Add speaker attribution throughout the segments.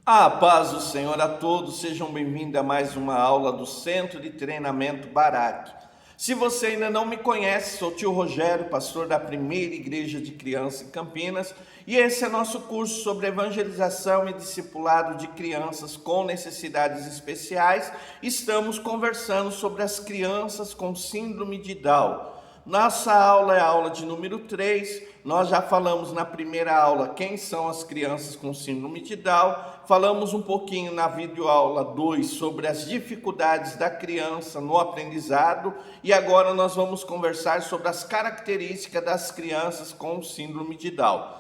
Speaker 1: A paz do Senhor a todos, sejam bem-vindos a mais uma aula do Centro de Treinamento Barak. Se você ainda não me conhece, sou o tio Rogério, pastor da primeira igreja de criança em Campinas, e esse é nosso curso sobre evangelização e discipulado de crianças com necessidades especiais. Estamos conversando sobre as crianças com síndrome de Down. Nossa aula é a aula de número 3, nós já falamos na primeira aula quem são as crianças com síndrome de Down, falamos um pouquinho na videoaula 2 sobre as dificuldades da criança no aprendizado e agora nós vamos conversar sobre as características das crianças com síndrome de Down.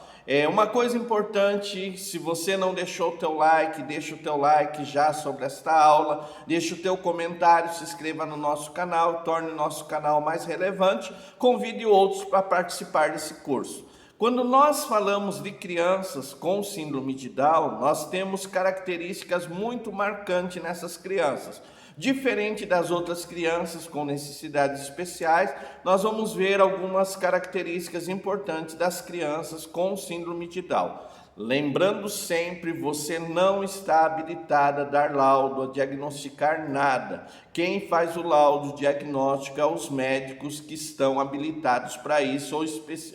Speaker 1: Uma coisa importante, se você não deixou o teu like, deixa o teu like já sobre esta aula, deixa o teu comentário, se inscreva no nosso canal, torne o nosso canal mais relevante, convide outros para participar desse curso. Quando nós falamos de crianças com síndrome de Down, nós temos características muito marcantes nessas crianças. Diferente das outras crianças com necessidades especiais, nós vamos ver algumas características importantes das crianças com síndrome de Down. Lembrando sempre, você não está habilitada a dar laudo, a diagnosticar nada. Quem faz o laudo diagnóstico é os médicos que estão habilitados para isso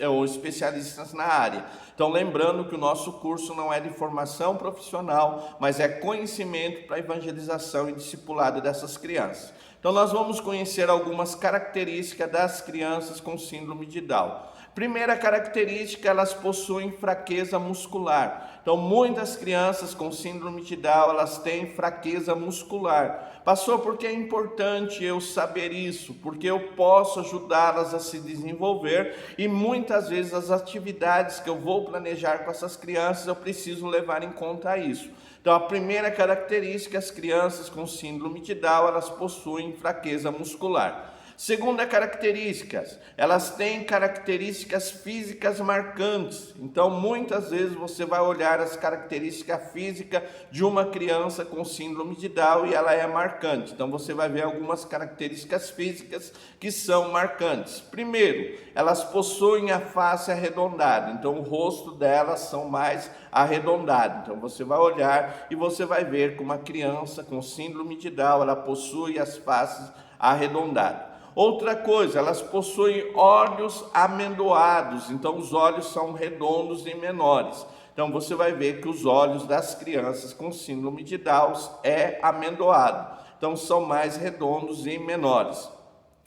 Speaker 1: ou especialistas na área. Então, lembrando que o nosso curso não é de formação profissional, mas é conhecimento para evangelização e discipulado dessas crianças. Então, nós vamos conhecer algumas características das crianças com síndrome de Down. Primeira característica, elas possuem fraqueza muscular. Então, muitas crianças com síndrome de Down, elas têm fraqueza muscular. Pastor, por que é importante eu saber isso? Porque eu posso ajudá-las a se desenvolver e muitas vezes as atividades que eu vou planejar com essas crianças, eu preciso levar em conta isso. Então, a primeira característica, as crianças com síndrome de Down, elas possuem fraqueza muscular. Segunda característica, elas têm características físicas marcantes. Então, muitas vezes você vai olhar as características físicas de uma criança com síndrome de Down e ela é marcante. Então, você vai ver algumas características físicas que são marcantes. Primeiro, elas possuem a face arredondada. Então, o rosto delas são mais arredondado. Então, você vai olhar e você vai ver que uma criança com síndrome de Down, ela possui as faces arredondadas. Outra coisa, elas possuem olhos amendoados, então os olhos são redondos e menores. Então você vai ver que os olhos das crianças com síndrome de Down é amendoado, então são mais redondos e menores.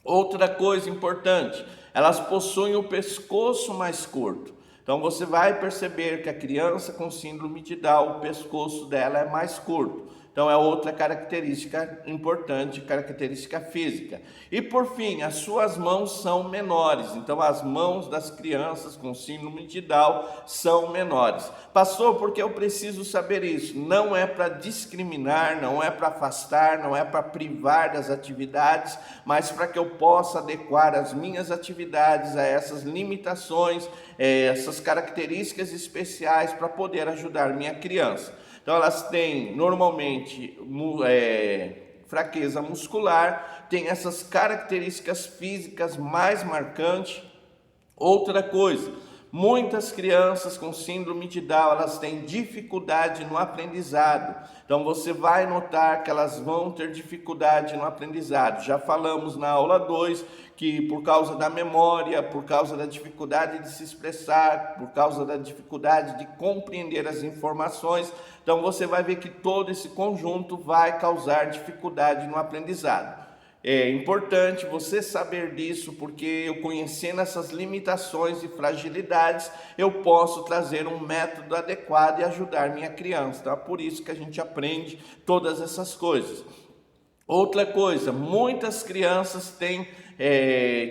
Speaker 1: Outra coisa importante, elas possuem o pescoço mais curto. Então você vai perceber que a criança com síndrome de Down, o pescoço dela é mais curto. Então é outra característica importante, característica física. E por fim, as suas mãos são menores. Então as mãos das crianças com síndrome de Down são menores. Pastor, por que eu preciso saber isso? Não é para discriminar, não é para afastar, não é para privar das atividades, mas para que eu possa adequar as minhas atividades a essas limitações, essas características especiais para poder ajudar minha criança. Então, elas têm normalmente fraqueza muscular, têm essas características físicas mais marcantes. Outra coisa, muitas crianças com síndrome de Down, elas têm dificuldade no aprendizado. Então, você vai notar que elas vão ter dificuldade no aprendizado. Já falamos na aula 2 que por causa da memória, por causa da dificuldade de se expressar, por causa da dificuldade de compreender as informações, então você vai ver que todo esse conjunto vai causar dificuldade no aprendizado. É importante você saber disso, porque eu conhecendo essas limitações e fragilidades, eu posso trazer um método adequado e ajudar minha criança. Então é por isso que a gente aprende todas essas coisas. Outra coisa, muitas crianças têm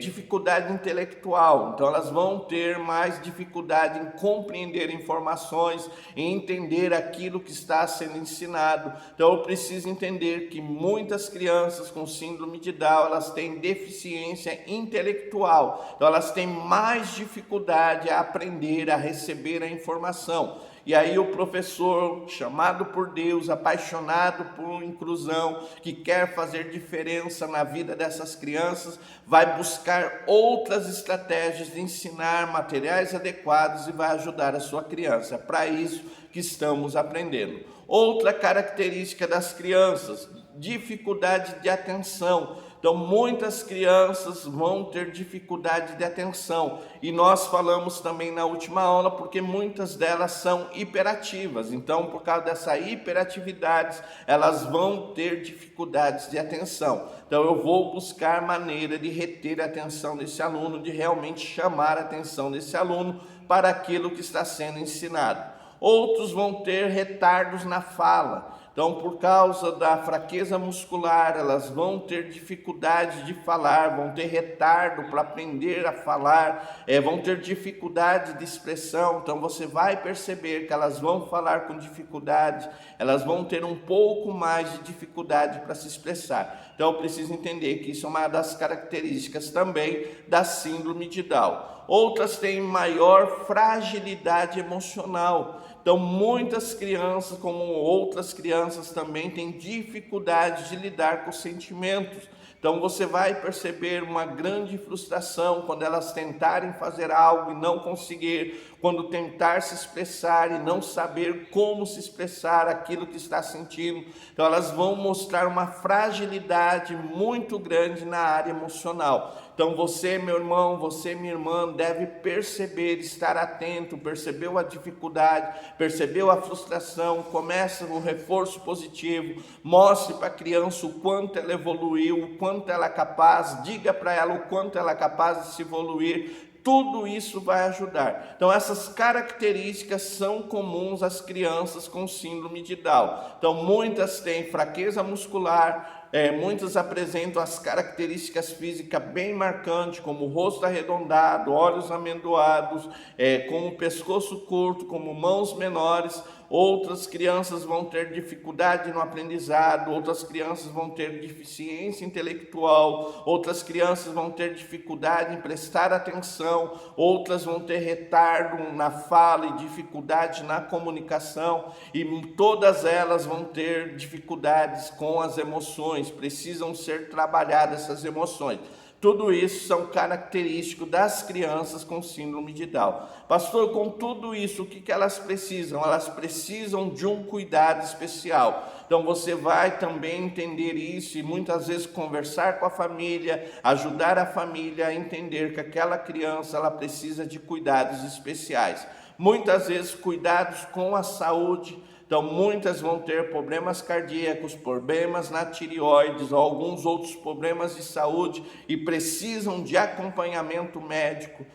Speaker 1: dificuldade intelectual, então elas vão ter mais dificuldade em compreender informações, em entender aquilo que está sendo ensinado. Então eu preciso entender que muitas crianças com síndrome de Down, elas têm deficiência intelectual, então elas têm mais dificuldade a aprender, a receber a informação. E aí o professor, chamado por Deus, apaixonado por inclusão, que quer fazer diferença na vida dessas crianças, vai buscar outras estratégias de ensinar materiais adequados e vai ajudar a sua criança. É para isso que estamos aprendendo. Outra característica das crianças, dificuldade de atenção. Então, muitas crianças vão ter dificuldade de atenção. E nós falamos também na última aula, porque muitas delas são hiperativas. Então, por causa dessa hiperatividade, elas vão ter dificuldades de atenção. Então, eu vou buscar maneira de reter a atenção desse aluno, de realmente chamar a atenção desse aluno para aquilo que está sendo ensinado. Outros vão ter retardos na fala. Então, por causa da fraqueza muscular, elas vão ter dificuldade de falar, vão ter retardo para aprender a falar, vão ter dificuldade de expressão. Então, você vai perceber que elas vão falar com dificuldade, elas vão ter um pouco mais de dificuldade para se expressar. Então, eu preciso entender que isso é uma das características também da síndrome de Down. Outras têm maior fragilidade emocional. Então, muitas crianças, como outras crianças também, têm dificuldade de lidar com os sentimentos. Então, você vai perceber uma grande frustração quando elas tentarem fazer algo e não conseguir, quando tentar se expressar e não saber como se expressar aquilo que está sentindo. Então, elas vão mostrar uma fragilidade muito grande na área emocional. Então, você, meu irmão, você, minha irmã, deve perceber, estar atento, percebeu a dificuldade, percebeu a frustração, começa um reforço positivo, mostre para a criança o quanto ela evoluiu, o quanto ela é capaz, diga para ela o quanto ela é capaz de se evoluir. Tudo isso vai ajudar. Então, essas características são comuns às crianças com síndrome de Down. Então, muitas têm fraqueza muscular, muitas apresentam as características físicas bem marcantes, como o rosto arredondado, olhos amendoados, com o pescoço curto, como mãos menores. Outras crianças vão ter dificuldade no aprendizado, outras crianças vão ter deficiência intelectual, outras crianças vão ter dificuldade em prestar atenção, outras vão ter retardo na fala e dificuldade na comunicação, e todas elas vão ter dificuldades com as emoções, precisam ser trabalhadas essas emoções. Tudo isso são característicos das crianças com síndrome de Down. Pastor, com tudo isso, o que elas precisam? Elas precisam de um cuidado especial. Então, você vai também entender isso e muitas vezes conversar com a família, ajudar a família a entender que aquela criança ela precisa de cuidados especiais. Muitas vezes, cuidados com a saúde. Então, muitas vão ter problemas cardíacos, problemas na tireoides ou alguns outros problemas de saúde e precisam de acompanhamento médico.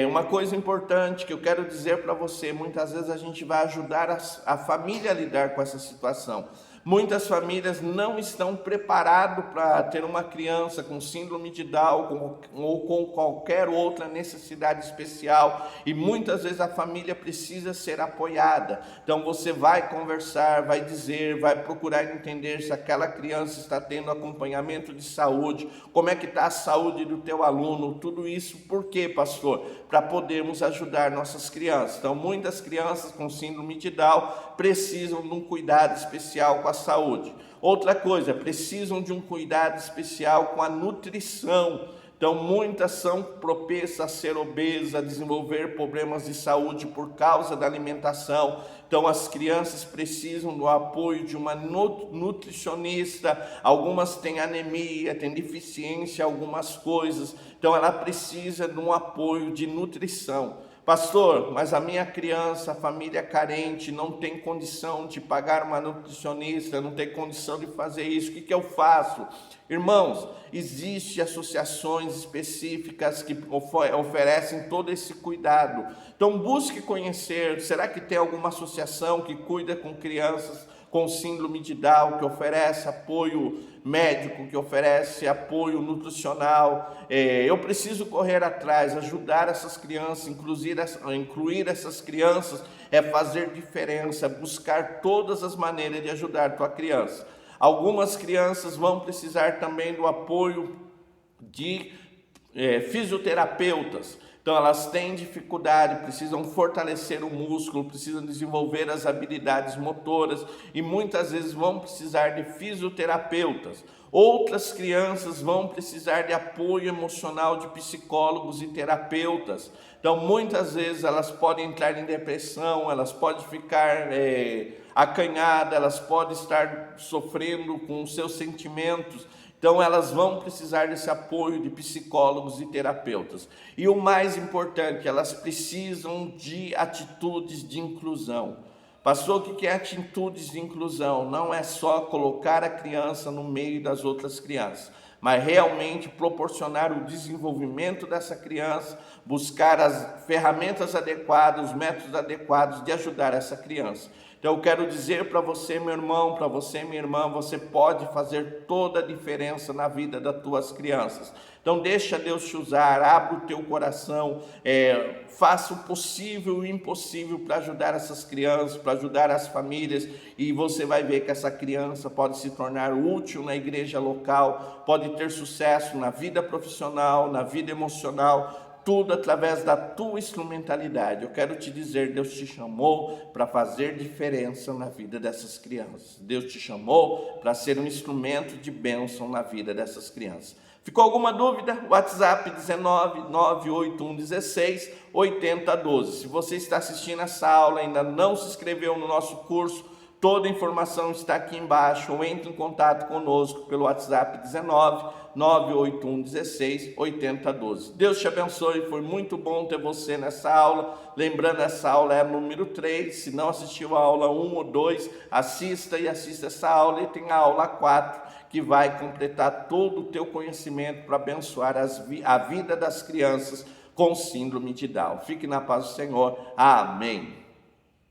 Speaker 1: Uma coisa importante que eu quero dizer para você, muitas vezes a gente vai ajudar a família a lidar com essa situação. Muitas famílias não estão preparadas para ter uma criança com síndrome de Down ou com qualquer outra necessidade especial e muitas vezes a família precisa ser apoiada. Então você vai conversar, vai dizer, vai procurar entender se aquela criança está tendo acompanhamento de saúde, como é que está a saúde do teu aluno, tudo isso. Por quê, pastor? Para podermos ajudar nossas crianças. Então muitas crianças com síndrome de Down precisam de um cuidado especial com a saúde. Outra coisa, precisam de um cuidado especial com a nutrição. Então, muitas são propensas a ser obesas, a desenvolver problemas de saúde por causa da alimentação. Então, as crianças precisam do apoio de uma nutricionista. Algumas têm anemia, têm deficiência em algumas coisas. Então, ela precisa de um apoio de nutrição. Pastor, mas a minha criança, a família carente, não tem condição de pagar uma nutricionista, não tem condição de fazer isso, o que eu faço? Irmãos, existem associações específicas que oferecem todo esse cuidado. Então busque conhecer, será que tem alguma associação que cuida com crianças com síndrome de Down, que oferece apoio médico, que oferece apoio nutricional? Eu preciso correr atrás, ajudar essas crianças, incluir essas crianças, fazer diferença, buscar todas as maneiras de ajudar a tua criança. Algumas crianças vão precisar também do apoio de fisioterapeutas. Então elas têm dificuldade, precisam fortalecer o músculo, precisam desenvolver as habilidades motoras e muitas vezes vão precisar de fisioterapeutas. Outras crianças vão precisar de apoio emocional de psicólogos e terapeutas. Então muitas vezes elas podem entrar em depressão, elas podem ficar acanhadas, elas podem estar sofrendo com os seus sentimentos. Então elas vão precisar desse apoio de psicólogos e terapeutas. E o mais importante, elas precisam de atitudes de inclusão. Pastor, o que é atitudes de inclusão? Não é só colocar a criança no meio das outras crianças, mas realmente proporcionar o desenvolvimento dessa criança, buscar as ferramentas adequadas, os métodos adequados de ajudar essa criança. Então eu quero dizer para você, meu irmão, para você, minha irmã, você pode fazer toda a diferença na vida das tuas crianças. Então deixa Deus te usar, abre o teu coração, faça o possível e o impossível para ajudar essas crianças, para ajudar as famílias, e você vai ver que essa criança pode se tornar útil na igreja local, pode ter sucesso na vida profissional, na vida emocional, tudo através da tua instrumentalidade. Eu quero te dizer, Deus te chamou para fazer diferença na vida dessas crianças. Deus te chamou para ser um instrumento de bênção na vida dessas crianças. Ficou alguma dúvida? WhatsApp 19-981-16-8012. Se você está assistindo essa aula e ainda não se inscreveu no nosso curso, toda a informação está aqui embaixo, ou entre em contato conosco pelo WhatsApp 19-981-16-8012. Deus te abençoe, foi muito bom ter você nessa aula. Lembrando, essa aula é a número 3, se não assistiu a aula 1 ou 2, assista essa aula, e tem a aula 4, que vai completar todo o teu conhecimento para abençoar a vida das crianças com síndrome de Down. Fique na paz do Senhor. Amém.